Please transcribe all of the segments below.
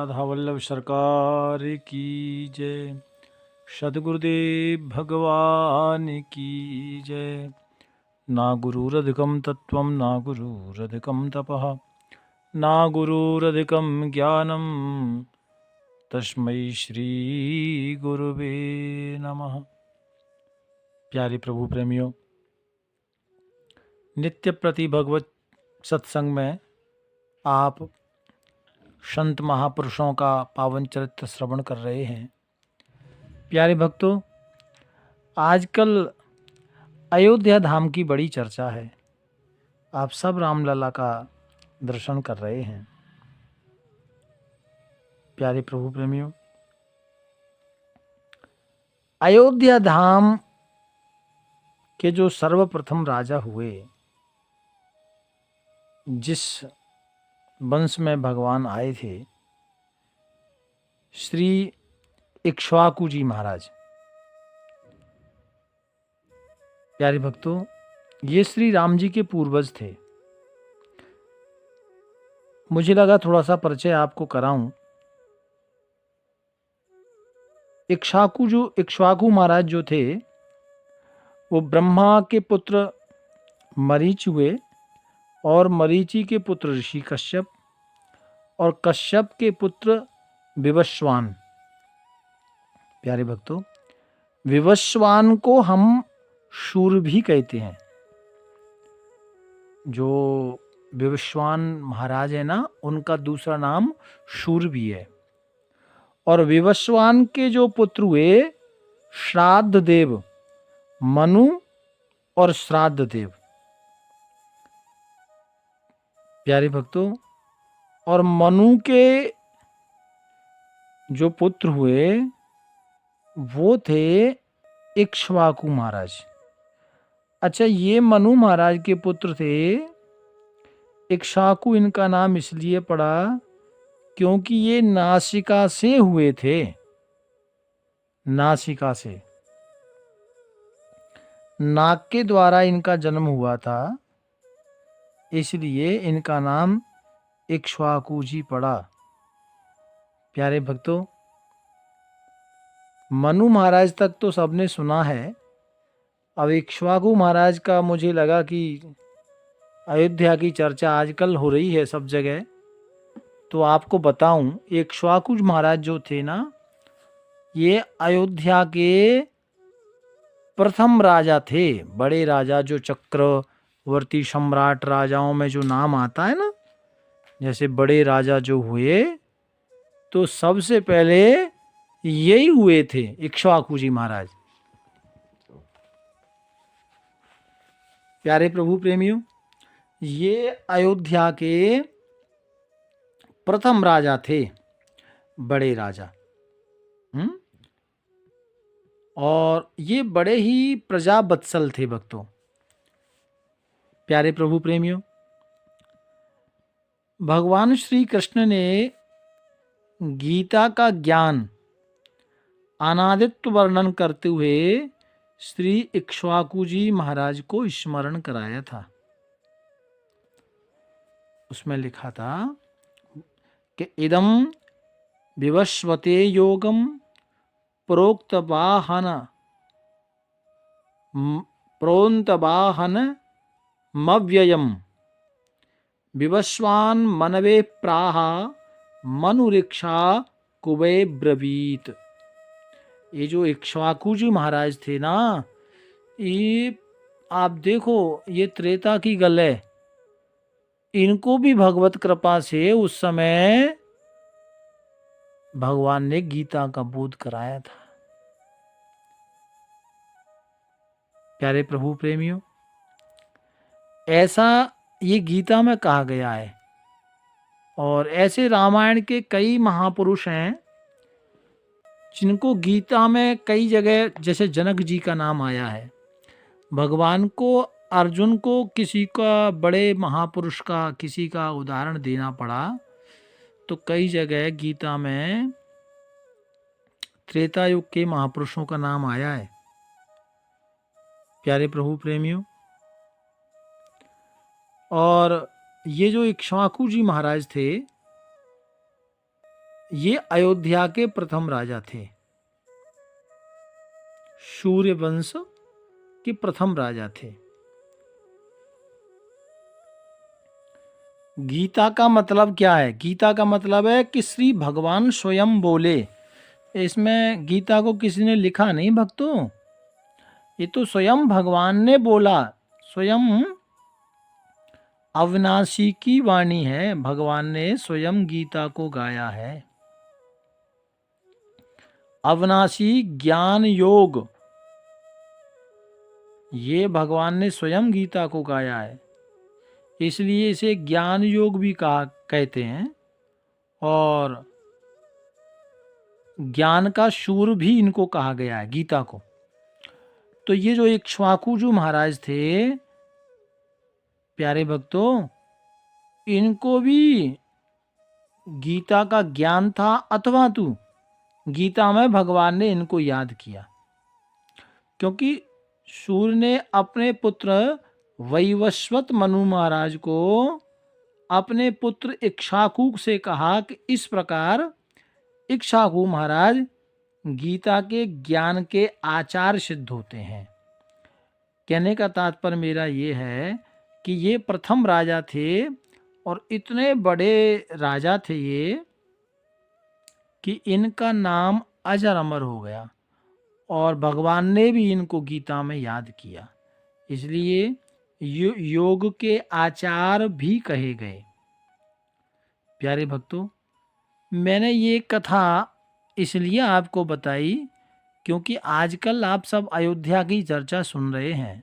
राधा वल्लभ सरकार की जय। सद्गुरुदेव भगवान की जय। ना गुरुरधिकं तत्त्वं ना गुरुरधिकं तपः ना गुरुरधिकं ज्ञानं तस्मै श्री गुरुवे नमः। प्यारे प्रभु प्रेमियों, नित्य प्रति भगवत सत्संग में आप संत महापुरुषों का पावन चरित्र श्रवण कर रहे हैं। प्यारे भक्तों, आजकल अयोध्या धाम की बड़ी चर्चा है। आप सब रामलला का दर्शन कर रहे हैं। प्यारे प्रभु प्रेमियों, अयोध्या धाम के जो सर्वप्रथम राजा हुए, जिस वंश में भगवान आए थे, श्री इक्ष्वाकु जी महाराज। प्यारे भक्तों, ये श्री राम जी के पूर्वज थे। मुझे लगा थोड़ा सा परिचय आपको कराऊं। इक्ष्वाकु महाराज जो थे, वो ब्रह्मा के पुत्र मरीच हुए और मरीचि के पुत्र ऋषि कश्यप और कश्यप के पुत्र विवस्वान। प्यारे भक्तों, विवस्वान को हम शूर भी कहते हैं। जो विवस्वान महाराज है ना, उनका दूसरा नाम शूर भी है। और विवस्वान के जो पुत्र हुए, श्राद्ध देव, मनु और श्राद्ध देव। प्यारे भक्तों, और मनु के जो पुत्र हुए वो थे इक्ष्वाकु महाराज। अच्छा, ये मनु महाराज के पुत्र थे। इक्ष्वाकु इनका नाम इसलिए पड़ा क्योंकि ये नासिका से हुए थे। नासिका से, नाक के द्वारा इनका जन्म हुआ था, इसलिए इनका नाम इक्ष्वाकु जी पड़ा। प्यारे भक्तों, मनु महाराज तक तो सबने सुना है। अब इक्ष्वाकु महाराज का मुझे लगा कि अयोध्या की चर्चा आजकल हो रही है सब जगह, तो आपको बताऊं, इक्ष्वाकु महाराज जो थे ना, ये अयोध्या के प्रथम राजा थे। बड़े राजा, जो चक्रवर्ती सम्राट राजाओं में जो नाम आता है ना, जैसे बड़े राजा जो हुए, तो सबसे पहले यही हुए थे इक्ष्वाकु जी महाराज। प्यारे प्रभु प्रेमियों, ये अयोध्या के प्रथम राजा थे, बड़े राजा। और ये बड़े ही प्रजावत्सल थे भक्तों। प्यारे प्रभु प्रेमियों, भगवान श्री कृष्ण ने गीता का ज्ञान अनादित्व वर्णन करते हुए श्री इक्ष्वाकु जी महाराज को स्मरण कराया था। उसमें लिखा था कि इदम विवस्वते योगम प्रोन्तवाहन मव्ययम विवस्वान मनवे प्राहा मनुरिक्षा कुबे ब्रवीत। ये जो इक्ष्वाकु जी महाराज थे ना, ये आप देखो, ये त्रेता की गल है। इनको भी भगवत कृपा से उस समय भगवान ने गीता का बोध कराया था। प्यारे प्रभु प्रेमियों, ऐसा ये गीता में कहा गया है। और ऐसे रामायण के कई महापुरुष हैं जिनको गीता में कई जगह, जैसे जनक जी का नाम आया है। भगवान को, अर्जुन को किसी का, बड़े महापुरुष का किसी का उदाहरण देना पड़ा, तो कई जगह गीता में त्रेता युग के महापुरुषों का नाम आया है। प्यारे प्रभु प्रेमियों, और ये जो इक्ष्वाकु जी महाराज थे, ये अयोध्या के प्रथम राजा थे, सूर्य वंश के प्रथम राजा थे। गीता का मतलब क्या है? गीता का मतलब है कि श्री भगवान स्वयं बोले। इसमें गीता को किसी ने लिखा नहीं भक्तों, ये तो स्वयं भगवान ने बोला, स्वयं अविनाशी की वाणी है। भगवान ने स्वयं गीता को गाया है। अविनाशी ज्ञान योग, ये भगवान ने स्वयं गीता को गाया है, इसलिए इसे ज्ञान योग भी कहते हैं। और ज्ञान का शूर भी इनको कहा गया है, गीता को। तो ये जो इक्ष्वाकु जो महाराज थे प्यारे भक्तों, इनको भी गीता का ज्ञान था, अथवा तू गीता में भगवान ने इनको याद किया, क्योंकि सूर्य ने अपने पुत्र वैवस्वत मनु महाराज को अपने पुत्र इक्ष्वाकु से कहा कि इस प्रकार इक्ष्वाकु महाराज गीता के ज्ञान के आचार्य सिद्ध होते हैं। कहने का तात्पर्य मेरा ये है कि ये प्रथम राजा थे, और इतने बड़े राजा थे ये कि इनका नाम अजर अमर हो गया, और भगवान ने भी इनको गीता में याद किया, इसलिए योग के आचार भी कहे गए। प्यारे भक्तों, मैंने ये कथा इसलिए आपको बताई क्योंकि आजकल आप सब अयोध्या की चर्चा सुन रहे हैं।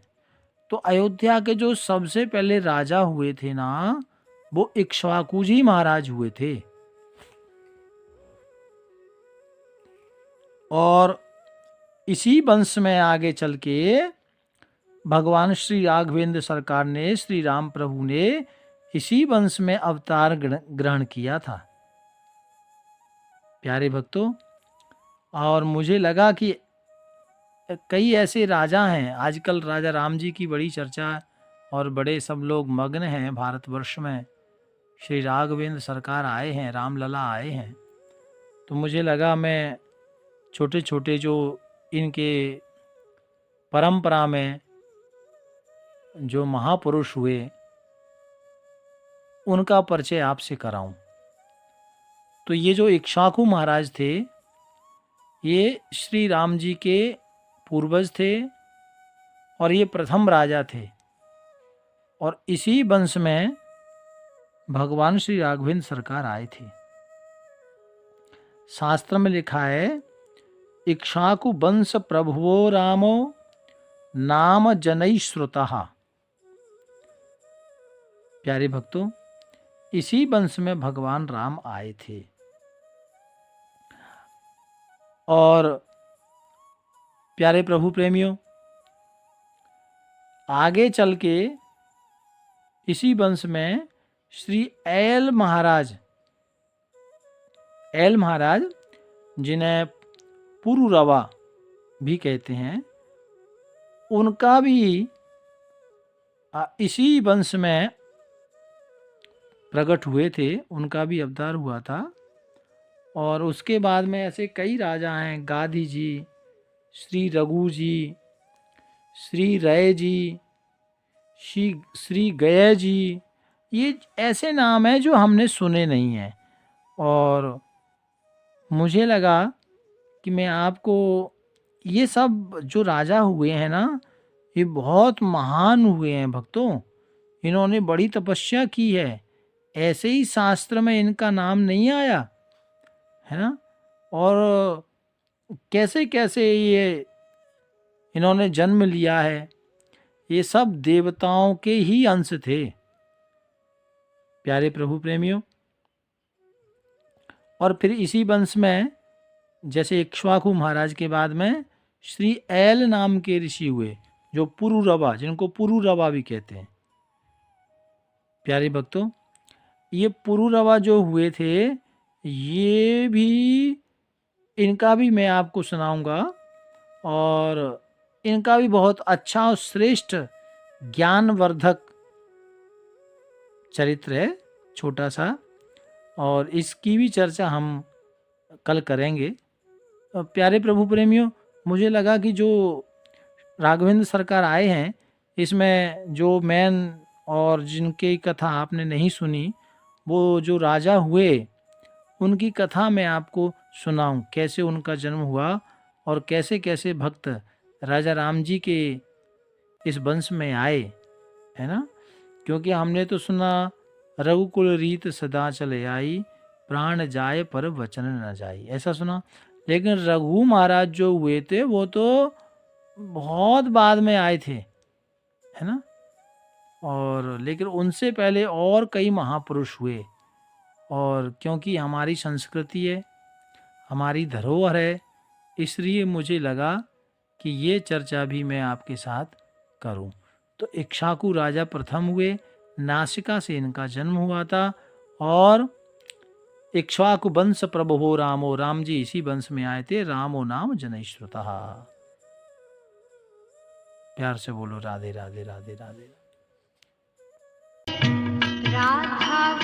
तो अयोध्या के जो सबसे पहले राजा हुए थे ना, वो इक्ष्वाकु जी महाराज हुए थे। और इसी वंश में आगे चल के भगवान श्री राघवेंद्र सरकार ने, श्री राम प्रभु ने इसी वंश में अवतार ग्रहण किया था। प्यारे भक्तों, और मुझे लगा कि कई ऐसे राजा हैं, आजकल राजा राम जी की बड़ी चर्चा और बड़े सब लोग मग्न हैं भारतवर्ष में। श्री राघवेंद्र सरकार आए हैं, रामलला आए हैं, तो मुझे लगा मैं छोटे छोटे जो इनके परंपरा में जो महापुरुष हुए उनका परिचय आपसे कराऊं। तो ये जो इक्ष्वाकु महाराज थे, ये श्री राम जी के पूर्वज थे, और ये प्रथम राजा थे, और इसी वंश में भगवान श्री राघवेंद्र सरकार आए थे। शास्त्र में लिखा है, इक्ष्वाकु वंश प्रभुवो रामो नाम जनई श्रुतः। प्यारे भक्तों, इसी वंश में भगवान राम आए थे, और प्यारे प्रभु प्रेमियों, आगे चल के इसी वंश में श्री एल महाराज जिन्हें पुरुरवा भी कहते हैं, उनका भी इसी वंश में प्रकट हुए थे, उनका भी अवतार हुआ था। और उसके बाद में ऐसे कई राजा हैं, गाधी जी, श्री रघु जी, श्री रय जी, श्री गय जी, ये ऐसे नाम हैं जो हमने सुने नहीं हैं। और मुझे लगा कि मैं आपको ये सब जो राजा हुए हैं ना, ये बहुत महान हुए हैं भक्तों, इन्होंने बड़ी तपस्या की है, ऐसे ही शास्त्र में इनका नाम नहीं आया है ना। और कैसे कैसे ये इन्होंने जन्म लिया है, ये सब देवताओं के ही अंश थे। प्यारे प्रभु प्रेमियों, और फिर इसी वंश में जैसे इक्ष्वाकु महाराज के बाद में श्री एल नाम के ऋषि हुए, जो पुरुरवा, जिनको पुरुरवा भी कहते हैं। प्यारे भक्तों, ये पुरुरवा जो हुए थे, ये भी, इनका भी मैं आपको सुनाऊंगा, और इनका भी बहुत अच्छा और श्रेष्ठ ज्ञानवर्धक चरित्र है, छोटा सा, और इसकी भी चर्चा हम कल करेंगे। प्यारे प्रभु प्रेमियों, मुझे लगा कि जो राघवेंद्र सरकार आए हैं, इसमें जो मेन और जिनकी कथा आपने नहीं सुनी, वो जो राजा हुए, उनकी कथा मैं आपको सुनाऊं, कैसे उनका जन्म हुआ और कैसे कैसे भक्त राजा राम जी के इस वंश में आए, है ना। क्योंकि हमने तो सुना रघुकुल रीत सदा चले आई, प्राण जाए पर वचन न जाई, ऐसा सुना। लेकिन रघु महाराज जो हुए थे वो तो बहुत बाद में आए थे, है ना। और लेकिन उनसे पहले और कई महापुरुष हुए, और क्योंकि हमारी संस्कृति है, हमारी धरोहर है, इसलिए मुझे लगा कि ये चर्चा भी मैं आपके साथ करूं। तो इक्ष्वाकु राजा प्रथम हुए, नासिका से इनका जन्म हुआ था, और इक्ष्वाकु वंश प्रभो रामो, राम जी इसी वंश में आए थे, रामो नाम जनैश्रुतः। प्यार से बोलो राधे राधे राधे राधे। राधा